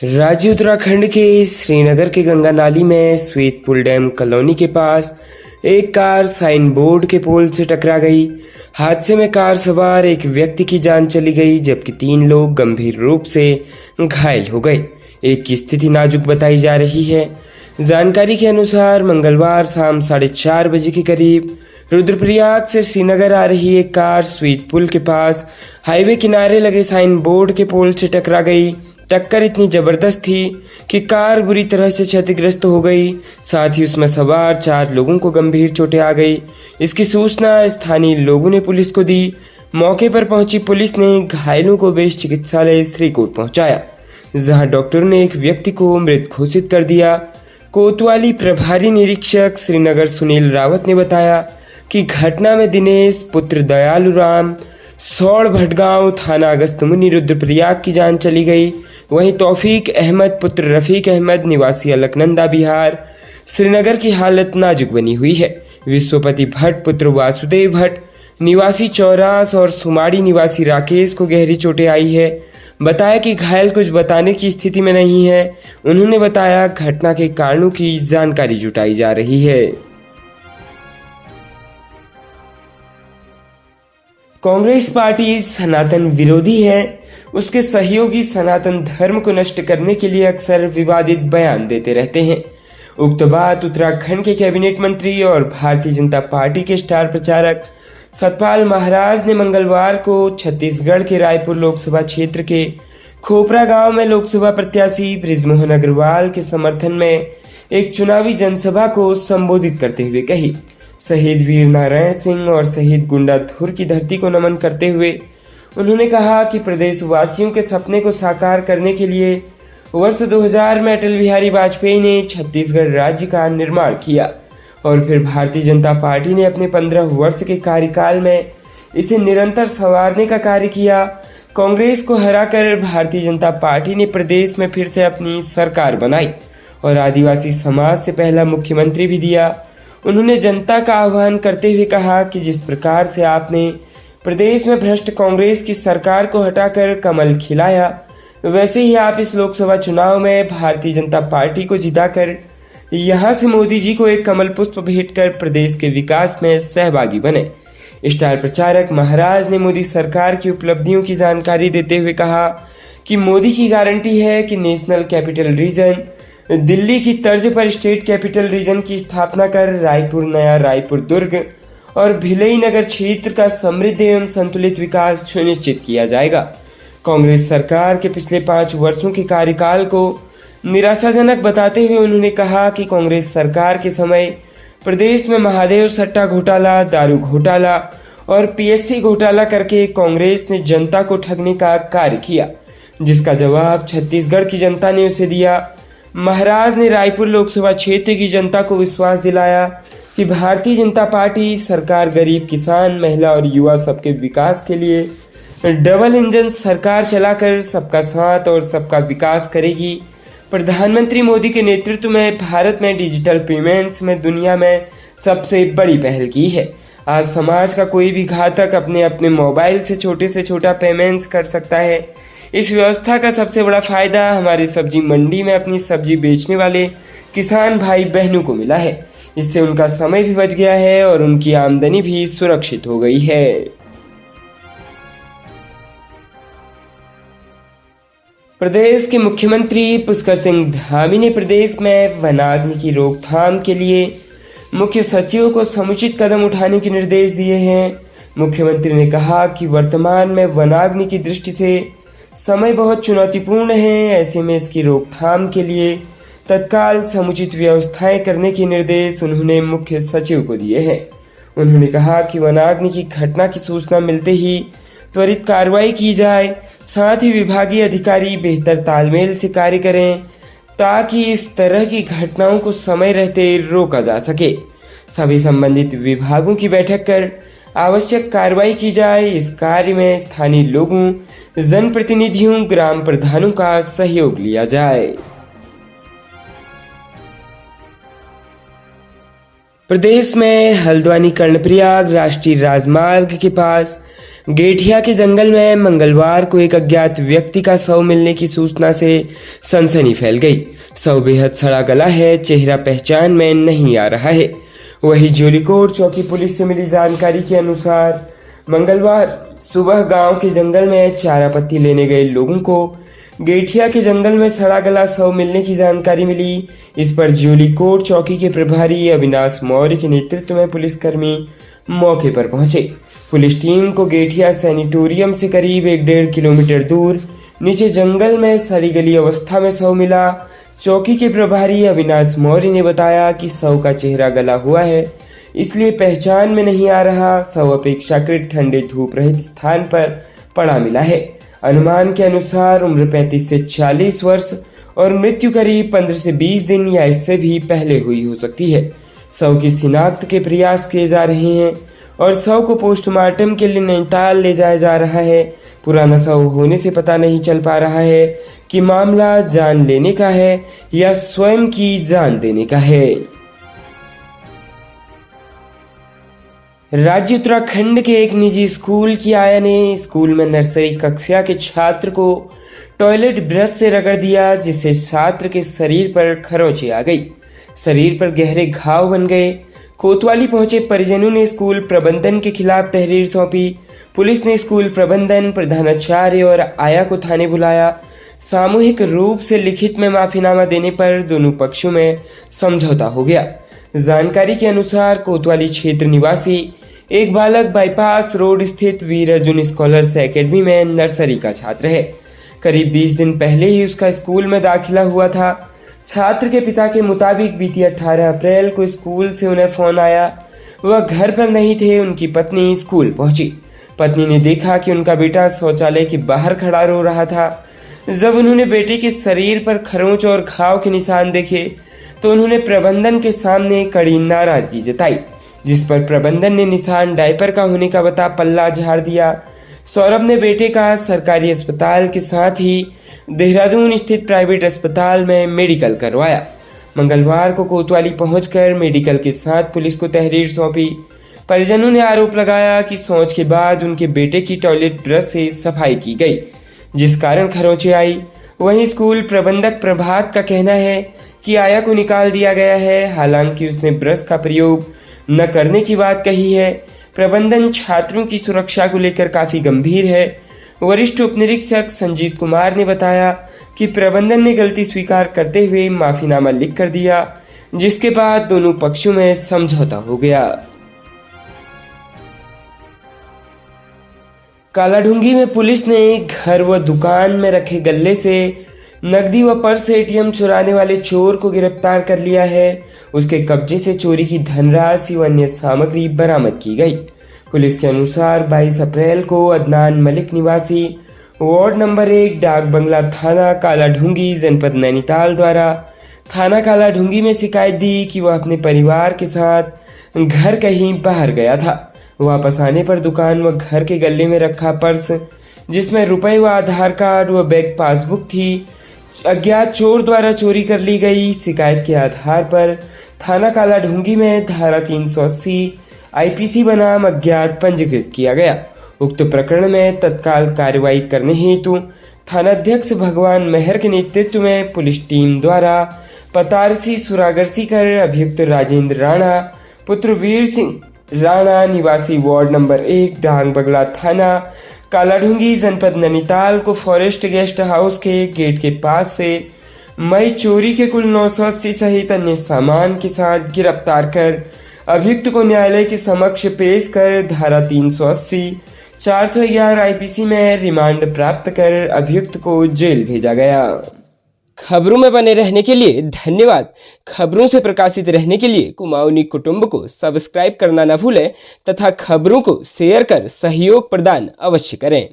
राज्य उत्तराखंड के श्रीनगर के गंगा नाली में श्वेतपुल डैम कॉलोनी के पास एक कार साइन बोर्ड के पोल से टकरा गई। हादसे में कार सवार एक व्यक्ति की जान चली गई, जबकि 3 लोग गंभीर रूप से घायल हो गए। एक की स्थिति नाजुक बताई जा रही है। जानकारी के अनुसार मंगलवार शाम 4:30 बजे के करीब रुद्रप्रयाग से श्रीनगर आ रही एक कार श्वेतपुल के पास हाईवे किनारे लगे साइन बोर्ड के पोल से टकरा गई। टक्कर इतनी जबरदस्त थी कि कार बुरी तरह से क्षतिग्रस्त हो गई। साथ ही उसमें सवार 4 लोगों को गंभीर चोटें आ गई। इसकी सूचना स्थानीय लोगों ने पुलिस को दी। मौके पर पहुंची पुलिस ने घायलों को बेस चिकित्सालय श्रीकोट पहुंचाया, जहां डॉक्टरों ने एक व्यक्ति को मृत घोषित कर दिया। कोतवाली प्रभारी निरीक्षक श्रीनगर सुनील रावत ने बताया कि घटना में दिनेश पुत्र दयालु राम सौड़ भटगांव थाना अगस्तमुनि रुद्रप्रयाग की जान चली गई। वहीं तौफीक अहमद पुत्र रफीक अहमद निवासी अलकनंदा बिहार श्रीनगर की हालत नाजुक बनी हुई है। विश्वपति भट्ट पुत्र वासुदेव भट्ट निवासी चौरास और सुमाड़ी निवासी राकेश को गहरी चोटें आई है। बताया कि घायल कुछ बताने की स्थिति में नहीं है। उन्होंने बताया घटना के कारणों की जानकारी जुटाई जा रही है। कांग्रेस पार्टी सनातन विरोधी है। उसके सहयोगी सनातन धर्म को नष्ट करने के लिए अक्सर विवादित बयान देते रहते हैं। उक्त बात उत्तराखंड के कैबिनेट मंत्री और भारतीय जनता पार्टी के स्टार प्रचारक सतपाल महाराज ने मंगलवार को छत्तीसगढ़ के रायपुर लोकसभा क्षेत्र के खोपरा गांव में लोकसभा प्रत्याशी बृजमोहन अग्रवाल के समर्थन में एक चुनावी जनसभा को संबोधित करते हुए कही। शहीद वीर नारायण सिंह और शहीद गुंडाधुर की धरती को नमन करते हुए उन्होंने कहा कि प्रदेशवासियों के सपने को साकार करने के लिए वर्ष 2000 में अटल बिहारी वाजपेयी ने छत्तीसगढ़ राज्य का निर्माण किया और फिर भारतीय जनता पार्टी ने अपने 15 वर्ष के कार्यकाल में इसे निरंतर संवारने का कार्य किया। कांग्रेस को हराकर भारतीय जनता पार्टी ने प्रदेश में फिर से अपनी सरकार बनाई और आदिवासी समाज से पहला मुख्यमंत्री भी दिया। उन्होंने जनता का आह्वान करते हुए कहा कि जिस प्रकार से आपने प्रदेश में भ्रष्ट कांग्रेस की सरकार को हटाकर कमल खिलाया, वैसे ही आप इस लोकसभा चुनाव में भारतीय जनता पार्टी को जिताकर यहां से मोदी जी को एक कमल पुष्प भेंट कर प्रदेश के विकास में सहभागी बने। स्टार प्रचारक महाराज ने मोदी सरकार की उपलब्धियों की जानकारी देते हुए कहा कि मोदी की गारंटी है कि नेशनल कैपिटल रीजन दिल्ली की तर्ज पर स्टेट कैपिटल रीजन की स्थापना कर रायपुर, नया रायपुर, दुर्ग और भिलई नगर क्षेत्र का समृद्ध एवं संतुलित विकास सुनिश्चित किया जाएगा। कांग्रेस सरकार के पिछले 5 वर्षों के कार्यकाल को निराशाजनक बताते हुए उन्होंने कहा कि कांग्रेस सरकार के समय प्रदेश में महादेव सट्टा घोटाला, दारू घोटाला और पीएससी घोटाला करके कांग्रेस ने जनता को ठगने का कार्य किया, जिसका जवाब छत्तीसगढ़ की जनता ने उसे दिया। महाराज ने रायपुर लोकसभा क्षेत्र की जनता को विश्वास दिलाया कि भारतीय जनता पार्टी सरकार गरीब, किसान, महिला और युवा सबके विकास के लिए डबल इंजन सरकार चलाकर सबका साथ और सबका विकास करेगी। प्रधानमंत्री मोदी के नेतृत्व में भारत में डिजिटल पेमेंट्स में दुनिया में सबसे बड़ी पहल की है। आज समाज का कोई भी घातक अपने अपने मोबाइल से छोटा पेमेंट्स कर सकता है। इस व्यवस्था का सबसे बड़ा फायदा हमारे सब्जी मंडी में अपनी सब्जी बेचने वाले किसान भाई बहनों को मिला है। इससे उनका समय भी बच गया है और उनकी आमदनी भी सुरक्षित हो गई है। प्रदेश के मुख्यमंत्री पुष्कर सिंह धामी ने प्रदेश में वनाग्नि की रोकथाम के लिए मुख्य सचिव को समुचित कदम उठाने के निर्देश दिए हैं। मुख्यमंत्री ने कहा कि वर्तमान में वनाग्नि की दृष्टि से समय बहुत चुनौतीपूर्ण है। ऐसे में इसकी रोकथाम के लिए तत्काल समुचित व्यवस्थाएं करने के निर्देश उन्होंने मुख्य सचिव को दिए हैं। उन्होंने कहा कि वनाग्नि की घटना की सूचना मिलते ही त्वरित कार्रवाई की जाए। साथ ही विभागीय अधिकारी बेहतर तालमेल से कार्य करें ताकि इस तरह की घटनाओं को समय रहते रोका जा सके। सभी संबंधित विभागों की बैठक कर आवश्यक कार्रवाई की जाए। इस कार्य में स्थानीय लोगों, जनप्रतिनिधियों, ग्राम प्रधानों का सहयोग लिया जाए। प्रदेश में हल्द्वानी कर्णप्रयाग राष्ट्रीय राजमार्ग के पास गेठिया के जंगल में मंगलवार को एक अज्ञात व्यक्ति का शव मिलने की सूचना से सनसनी फैल गई। शव बेहद सड़ा गला है, चेहरा पहचान में नहीं आ रहा है। वही ज्योलिकोट चौकी पुलिस से मिली जानकारी के अनुसार मंगलवार सुबह गांव के जंगल में चारा पत्ती लेने गए लोगों को गेठिया के जंगल में सड़ा गला शव मिलने की जानकारी मिली। इस पर ज्योलिकोट चौकी के प्रभारी अविनाश मौर्य के नेतृत्व में पुलिसकर्मी मौके पर पहुंचे। पुलिस टीम को गेठिया सैनिटोरियम से करीब 1.5 किलोमीटर दूर नीचे जंगल में सड़ी गली अवस्था में शव मिला। चौकी के प्रभारी अविनाश मौर्य ने बताया कि शव का चेहरा गला हुआ है, इसलिए पहचान में नहीं आ रहा। शव अपेक्षाकृत ठंडे धूप रहित स्थान पर पड़ा मिला है। अनुमान के अनुसार उम्र 35 से 40 वर्ष और मृत्यु करीब 15 से 20 दिन या इससे भी पहले हुई हो सकती है। शव की शिनाख्त के प्रयास किए जा रहे हैं और शव को पोस्टमार्टम के लिए नैनीताल ले जाया जा रहा है। पुराना शव होने से पता नहीं चल पा रहा है कि मामला जान लेने का है या स्वयं की जान देने का है। राज्य उत्तराखंड के एक निजी स्कूल की आया ने स्कूल में नर्सरी कक्षा के छात्र को टॉयलेट ब्रश से रगड़ दिया, जिससे छात्र के शरीर पर खरोंचे आ गई। शरीर पर गहरे घाव बन गए। कोतवाली पहुंचे परिजनों ने स्कूल प्रबंधन के खिलाफ तहरीर सौंपी। पुलिस ने स्कूल प्रबंधन, प्रधानाचार्य और आया को थाने बुलाया। सामूहिक रूप से लिखित में माफीनामा देने पर दोनों पक्षों में समझौता हो गया। जानकारी के अनुसार कोतवाली क्षेत्र निवासी एक बालक बाईपास रोड स्थित वीर अर्जुन स्कॉलर्स एकेडमी में नर्सरी का छात्र है। करीब 20 दिन पहले ही उसका स्कूल में दाखिला हुआ था। छात्र के पिता के मुताबिक बीती 18 अप्रैल को स्कूल से उन्हें फोन आया। वह घर पर नहीं थे। उनकी पत्नी स्कूल पहुंची। पत्नी ने देखा कि उनका बेटा शौचालय के बाहर खड़ा रो रहा था। जब उन्होंने बेटे के शरीर पर खरोंच और घाव के निशान देखे तो उन्होंने प्रबंधन के सामने कड़ी नाराजगी जताई, जिस पर प्रबंधन ने निशान डायपर का होने का बता पल्ला झाड़ दिया। सौरभ ने बेटे का सरकारी अस्पताल के साथ ही देहरादून स्थित प्राइवेट अस्पताल में मेडिकल करवाया। मंगलवार को कोतवाली पहुंचकर मेडिकल के साथ पुलिस को तहरीर सौंपी। परिजनों ने आरोप लगाया कि शौच के बाद उनके बेटे की टॉयलेट ब्रश से सफाई की गई, जिस कारण खरोंचे आई। वहीं स्कूल प्रबंधक प्रभात का कहना है कि आया को निकाल दिया गया है, हालांकि उसने ब्रश का प्रयोग न करने की बात कही है। प्रबंधन छात्रों की सुरक्षा को लेकर काफी गंभीर है। वरिष्ठ उप निरीक्षक संजीत कुमार ने बताया कि प्रबंधन ने गलती स्वीकार करते हुए माफीनामा लिख कर दिया, जिसके बाद दोनों पक्षों में समझौता हो गया। कालाढूंगी में पुलिस ने घर व दुकान में रखे गल्ले से नकदी व पर्स एटीएम चुराने वाले चोर को गिरफ्तार कर लिया है। उसके कब्जे से चोरी की धनराशि व अन्य सामग्री बरामद की गई। पुलिस के अनुसार 22 अप्रैल को अदनान मलिक निवासी वार्ड नंबर 1 डाक बंगला थाना कालाढूंगी जनपद नैनीताल द्वारा थाना कालाढूंगी में शिकायत दी कि वह अपने परिवार के साथ घर कहीं बाहर गया था। वापस आने पर दुकान व घर के गले में रखा पर्स, जिसमें रुपए व आधार कार्ड व बैंक पासबुक थी, अज्ञात चोर द्वारा चोरी कर ली गई। शिकायत के आधार पर थाना कालाढूंगी में धारा 380 आईपीसी बनाम अज्ञात पंजीकृत किया गया। उक्त प्रकरण में तत्काल कार्रवाई करने हेतु थानाध्यक्ष भगवान मेहर के नेतृत्व में पुलिस टीम द्वारा पतारसी सुरागरसी कर अभियुक्त राजेंद्र राणा पुत्र वीर सिंह राणा निवासी वार्ड नंबर 1 डांग बंगला थाना कालाढूंगी जनपद नैनीताल को फॉरेस्ट गेस्ट हाउस के गेट के पास से मई चोरी के कुल 980 सहित अन्य सामान के साथ गिरफ्तार कर अभियुक्त को न्यायालय के समक्ष पेश कर धारा 380 411 आईपीसी में रिमांड प्राप्त कर अभियुक्त को जेल भेजा गया। खबरों में बने रहने के लिए धन्यवाद। खबरों से प्रकाशित रहने के लिए कुमाऊनी कुटुंब को सब्सक्राइब करना न भूलें तथा खबरों को शेयर कर सहयोग प्रदान अवश्य करें।